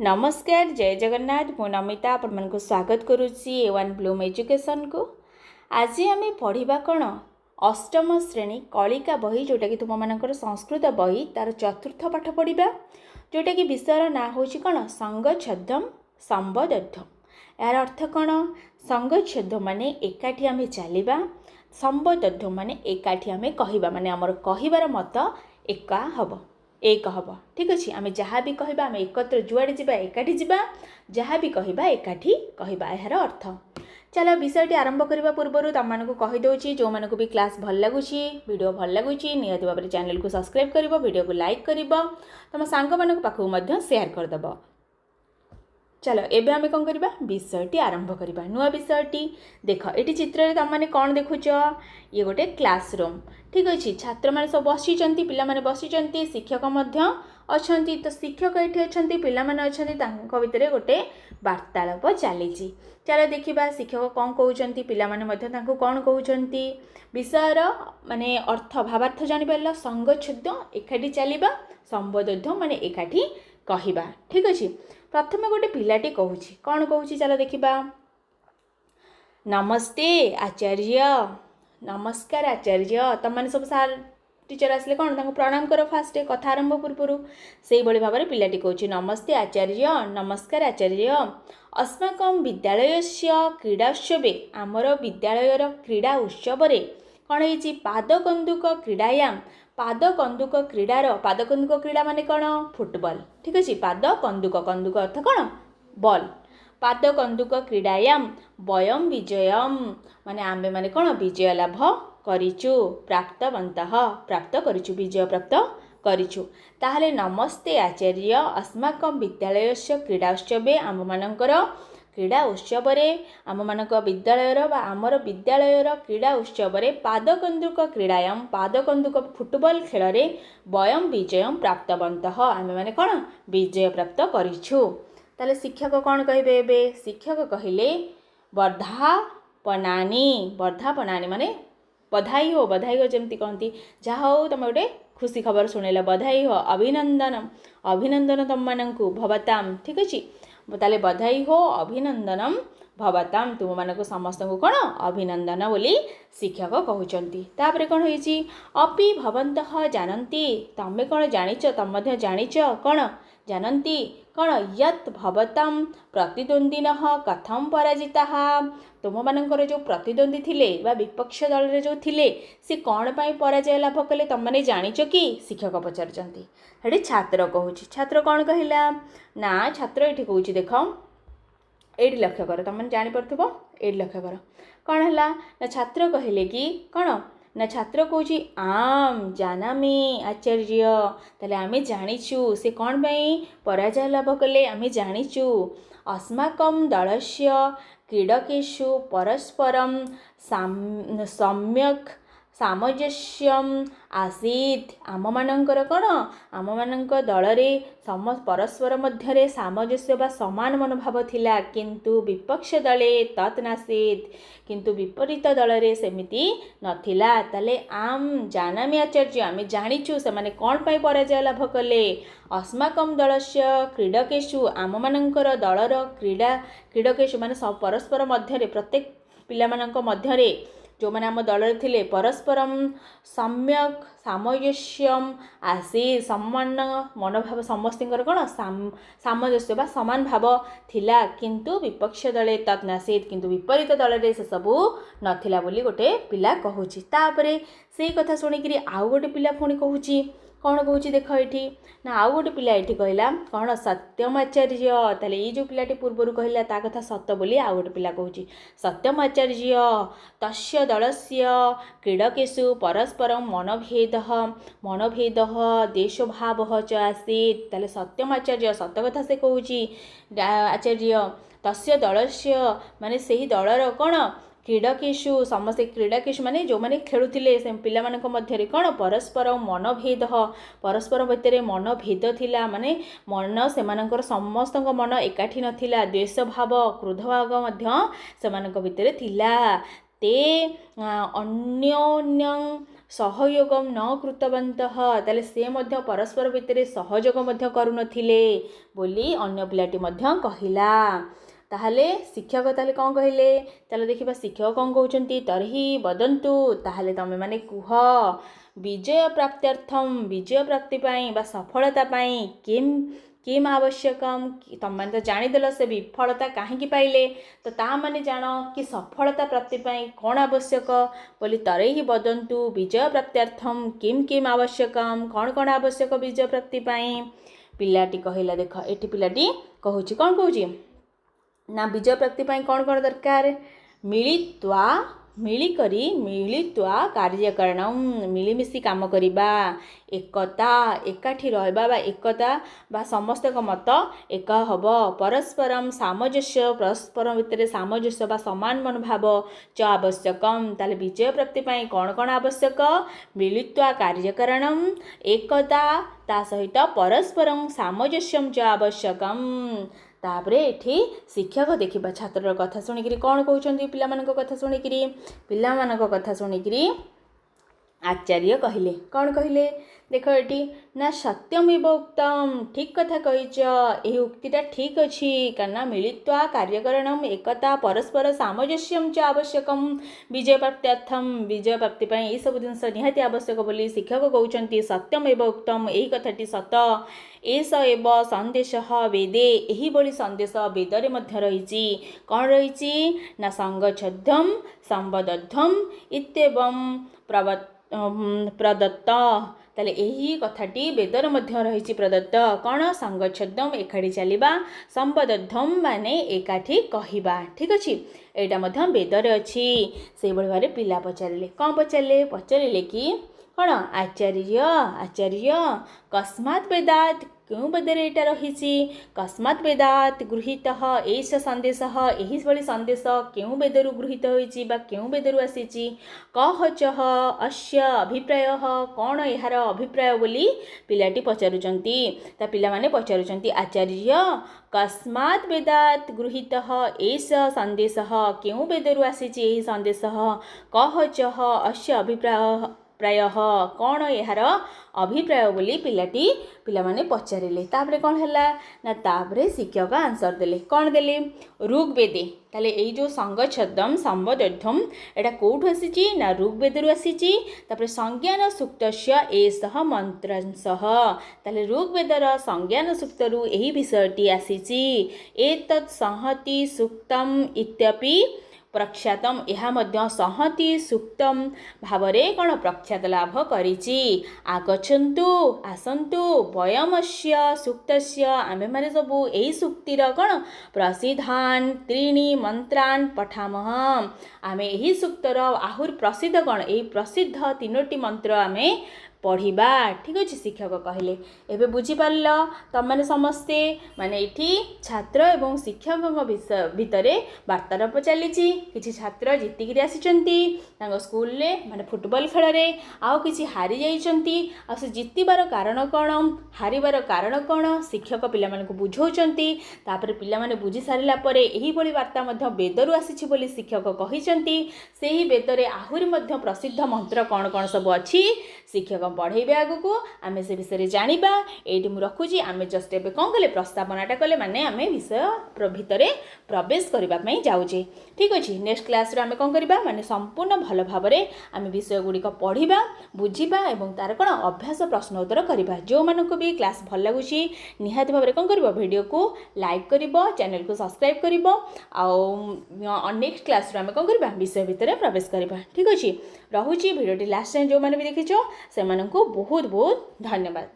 नमस्कार जय जगन्नाथ मु नमिता आपण स्वागत करुच्ची A1 ब्लूम एजुकेशन को। आज आम पढ़ा कौन अष्टम श्रेणी कलिका बही जोटा कि तुम मानकर संस्कृत बही तार चतुर्थ पाठ पढ़ा जोटा कि विषय ना हूँ कौन संगच्छेदम संबद्धम। यार अर्थ कौन संगच्छेद माने एकाठी आम चलवा संबद्धम माने एकाठी आम कहवा माने आमर कहबार मत एका हम एक हम। ठीक अच्छे आम जहाँ भी कहबा आम एकत्र जुआड़े जा एकाठी जा जहाँ भी कहबा एकाठी कहबा यार अर्थ। चलो विषयटी आरंभ करने पूर्व तुमको कहीदे जो मानक भी क्लास भल लगुच वीडियो भल लगुच निहत भाव में चैनल को सब्सक्राइब कर वीडियो को लाइक कर तुम सांग मान पाखक शेयर करदेव। चलो एबे आमे कौन करबा विषयटी आरंभ करबा नुआ विषयटी देख ये चित्र रे तमने कौन देखुच ये गोटे क्लासरूम। ठीक अच्छे छात्र मैंने सब बसी पिला माने बसी शिक्षक मध्य अछंती तो शिक्षक ये अच्छा पिला माने अछंती तांको भितरे गोटे वार्तालाप चली। चलो देखिबा शिक्षक कौन कहउचंती पिला माने मध्य तांको कौन कहउचंती विषयर माने अर्थ भावार्थ जानि पारला संगच्छेद एकाठी चलिबा संबद्ध माने एकाठी कहबा। ठीक अच्छे प्रथम गोटे पिलाटी कहूँ कौन कहूँ चलो देखिबा नमस्ते आचार्य नमस्कार आचार्य तुम मैंने सब सार टीचर आसले कौन तांको प्रणाम कर फास्ट कथा आरंभ पूर्व से भाव में पिलाटी कहूँ नमस्ते आचार्य नमस्कार आचार्य अस्माकं विद्यालयस्य क्रीडोत्सवे आमर विद्यालयर क्रीड़ा उत्सव कौन है पादकंदुक क्रीड़ायाम पादकंदुक क्रीडार पादकंदुक क्रीड़ा माने कौन फुटबॉल। ठीक अच्छे पादकंदुक कंदुक अर्थ कौन बॉल पादकंदुक क्रीडायाम वयम विजयम माने आम्बे माने कौन विजय लाभ करिचु प्राप्तवन्तः प्राप्त करिचु विजय प्राप्त करिचु। ताहले नमस्ते आचार्य अस्माकं विद्यालयस्य क्रीडोत्सवे आम मानकर क्रीड़ा उत्सव आम मानक विद्यालयर आमर विद्यालयर क्रीड़ा उत्सव पादकंदुक क्रीड़ायाम पादकंदुक फुटबॉल खेल वयम विजय प्राप्तवन्तः आमे माने कौन विजय प्राप्त करिछु। ताले शिक्षक कौन कहिबे एबे शिक्षक कहिले वर्धापनानि वर्धापनानि माने बधाई हो जमती कहती जहाँ हो तुम गोटे खुशी खबर शुणेल बधाई हो अभिनंदन अभिनंदन तुम मानू भवताम। ठीक अच्छे ताले बधाई हो अभिनंदनम भवताम तुम मानक समस्त को कौन अभिनंदन बोली शिक्षक कहउचंती। तापरे कौन होइची अपि भवन्तः जानन्ति तमे कौन जानिच तम मध्य जानिच कौन जानन्ति कौन यत् भवताम प्रतिद्वंदिनः कथम पराजिताः तुम मानकर जो प्रतिद्वंदी थिले बा विपक्ष दल रे जो थिले से कौन पाई पराजय लाभ कले तुम माने जानिच कि शिक्षक पचारचंती। हेडी छात्र कहूची छात्र कौन कहिला ना छात्र एठी कहूची देख एठी लक्ष्य कर तुम जानि परथबो एठी लक्ष्य कर कौन हला ना छात्र कहिले कि कौन ना छात्र कहूची आम जानामी आचार्य ताले आमे जानिचु से कौन पाई पराजय लाभ कले आमे जानिचु अस्माकं दलस्य क्रीडकेषु परस्परं सम्यक् सामंजस्यम आसीत आम मानकर कौन आम मानक दल रे परस्पर मध्य सामंजस्य बा समान मनोभाव थिला किंतु विपक्ष दले तत् नासीत किंतु विपरीत दल रे सेमिति नथिला। ताले आम जानामी आचार्य आमे जानिचु से माने कौन पाई पराजय लाभ कले अस्माकं दलस्य क्रीडकेषु आम मानकर दलर क्रीडकेषु माने परस्पर मध्य प्रत्येक पिला मानक मध्य जो मैंने आम दल थे परस्परम सम्यक सामंजस्यम आसी समान मनोभाव समस्त कौन सामंजस्य बा समान भाव थिला किंतु विपक्ष दले तत् नासीत किंतु विपरीत दल रे से सबू नथिला बोली गोटे पिला कहूची। तापरे से कथा शुणिकी आउ गोटे पिला पुणी कहूची कौन कहूँ देख ये ना आउ गोटे पिला ये कहला कौन सत्यम आचार्य ताले ये जो पिलाटी पूर्वर कहला ता कथा सत्य बोली आउ गोटे पिला कहूँ सत्यम आचार्य तस्य दलस्य क्रीडकेषु परस्परं मनभेद देशभाव च आसीत्। ताले सत्यम आचार्य सत्य कथा से कहूँ आचार्य तस्य दलस्य माने सही दलर कौन क्रीडकेषु समस्ते क्रीडकेषु माने जो माने खेलुथिले से पिला मानक मध्यरे कौन परस्पर मनभेद परस्पर भितर मनभेद थिला माने मन सेमानकर समस्तक मन एकाठी नथिला द्वेष भाव क्रोध भाव मध्य सेमानक भितर थिला ते अन्योन्यं सहयोगम न कृतवन्तः ताले से मध्य परस्पर भितर सहयोग मध्य करुनथिले बोली अन्य पिलाटी मध्य कहिला। ताहले शिक्षक ताहले कौन कहले चलो देखिबा शिक्षक कौन कहउचंती तरही वदन्तु ताहले तमे माने कुह विजय प्राप्त्यर्थम विजय प्राप्ति पाई बा सफलता पाई किम आवश्यकम तुम मैंने तो जानीदेल से विफलता कहीं पाइले तो ता माने जान कि सफलता प्राप्ति पाई कौन आवश्यक बोली तरे ही वदन्तु विजय प्राप्त्यर्थम किम आवश्यकम कौन कौन आवश्यक विजय प्राप्ति पाई। पिलाटी कहला देख एठी पिलाटी कहूची कौन कहूची ना विजय प्राप्ति पाई कौन कौन दरकार मिलित्वा कार्य करणम मिलिमिशि काम करिबा एकता एकाठी रहबा बा एकता बा समस्त मत एक हब परस्परम सामंजस्य परस्पर भितर सामंजस्य बा समान मनोभाव च आवश्यकम ताले विजय प्राप्ति पाई कौन कौन आवश्यक मिलित्वा कार्य करणम एकता ता सहित परस्परम सामंजस्यम च आवश्यकम। तापरे एठी शिक्षक देखिबा छात्र कथा शुणिकी कौन कहउचंदी पिलामानक कथा शुणिकी पिलामानक कथा शुणिकी आचार्य कहले कौन कहले देख एटी ना सत्यमेव उक्तम ठीक कथा कहिच एही उक्तिटा ठीक अछि कारण मिलित्वा कार्यकरणम एकता परस्पर सामंजस्यम च आवश्यकम विजय प्राप्त्यर्थम विजय प्राप्ति पई ए सब जिनस निहाती आवश्यक बोली शिक्षक कहउचंती सत्यमेव उक्तम एही कथाटी सत एस एव संदेश वेदे एही बोली संदेश वेदरे मध्य रहिछि कौन रहिछि ना संगच्छद्धम संबद्धम इत्येवं प्रदत्त ताले एही कथाटी वेदर मध्य रहिछि प्रदत्त कौन संगच्छद्धम एकाठी चलिबा संबद्धम माने एकाठी कहिबा ठीक अछि एटा मध्य वेदरे अछि से बळी भारे पिला पचारिले कौन पचारिले कि कौन आचार्य कस्मात् वेदात् क्यों वेदरे एटा रहिछि कस्मात् वेदात् गृहीतः एष संदेशः एही भली संदेश क्यों वेदरु गृहीत होइछि बा क्यों वेदरु आसीछि कह चह अस्य अभिप्रायः कौन एहार अभिप्राय बोली पिलाटी पचारुचंती ता पिला माने पचारुचंती आचार्य कस्मात् वेदात् गृहीतः एष संदेशः क्यों वेदरु आसीछि एही संदेशः कह चह अस्य अभिप्रायः कौन यार अभिप्राय बोली पिलाटी पिला माने पचारिले तापरे कौन हैला ना तापरे शिक्षक आंसर देले कौन देले ऋग्वेदे ताले एई जो संगच्छद्धम संबद्धम एटा कोठु आसीची ना ऋग्वेदरु आसीची तापरे संज्ञान सूक्तस्य एषः मंत्रांशः ताले ऋग्वेदर संज्ञान सूक्तरु एही विषयटी आसीची एतत् संहति सूक्तम इत्यपि प्रख्यातम यह मध्य संहति सूक्तम भावरे कौन प्रख्यात लाभ करिछि आगच्छन्तु आसन्तु वयमस्य सूक्तस्य आमे माने सबु एही सूक्तिर कौन प्रसिद्धान त्रीणि मंत्रान पठामः आमे एही सूक्तर आहुर प्रसिद्ध कौन एही प्रसिद्ध तीनोटी मंत्र आमे पढ़िबा ठीक अच्छे शिक्षक कहले एबे बुझी पारल तुम माने समस्ते माने एठी छात्र एवं शिक्षक विषय भितरे वार्तालाप चली किछि छात्र जीतिकी आसीचंती तांग स्कूल रे माने फुटबॉल खेल रे आउ किछि हारि जाइचंती आ से जीतिबार कारण कोन हारिबार कारण कोन शिक्षक पिला माने को बुझौचंती तापर पिला माने बुझी सारिला परे एही बळी वार्ता मध्य वेदरु आसीछि बोली शिक्षक कहिचंती सेही वेदरे आहुरी मध्य प्रसिद्ध मंत्र कोन कोन सब अछि शिक्षक पढ़ेबे आगु आमे से विषय जानिबा एठी मु रखुची आमे जस्ट एबे कोन कले प्रस्तावनाटा कले माने आमे विषय भितरे प्रवेश करबा पई जाउचे ठीक अछि नेक्स्ट क्लास रे आमे कोन करबा माने संपूर्ण भलो भाबरे आमे विषय गुडी को पढ़िबा बुझिबा एवं तार कोन अभ्यास प्रश्न उत्तर करबा जो मानको भी क्लास भल लागुची निहात भाबरे कोन करबो वीडियो को लाइक करबो चैनल को सब्सक्राइब करबो आ नेक्स्ट क्लास रे आमे कोन करबा विषय भितरे प्रवेश करबा ठीक अछि रहुची वीडियोटी लास्ट टाइम जो माने भी देखिछो से मानको बहुत बहुत धन्यवाद।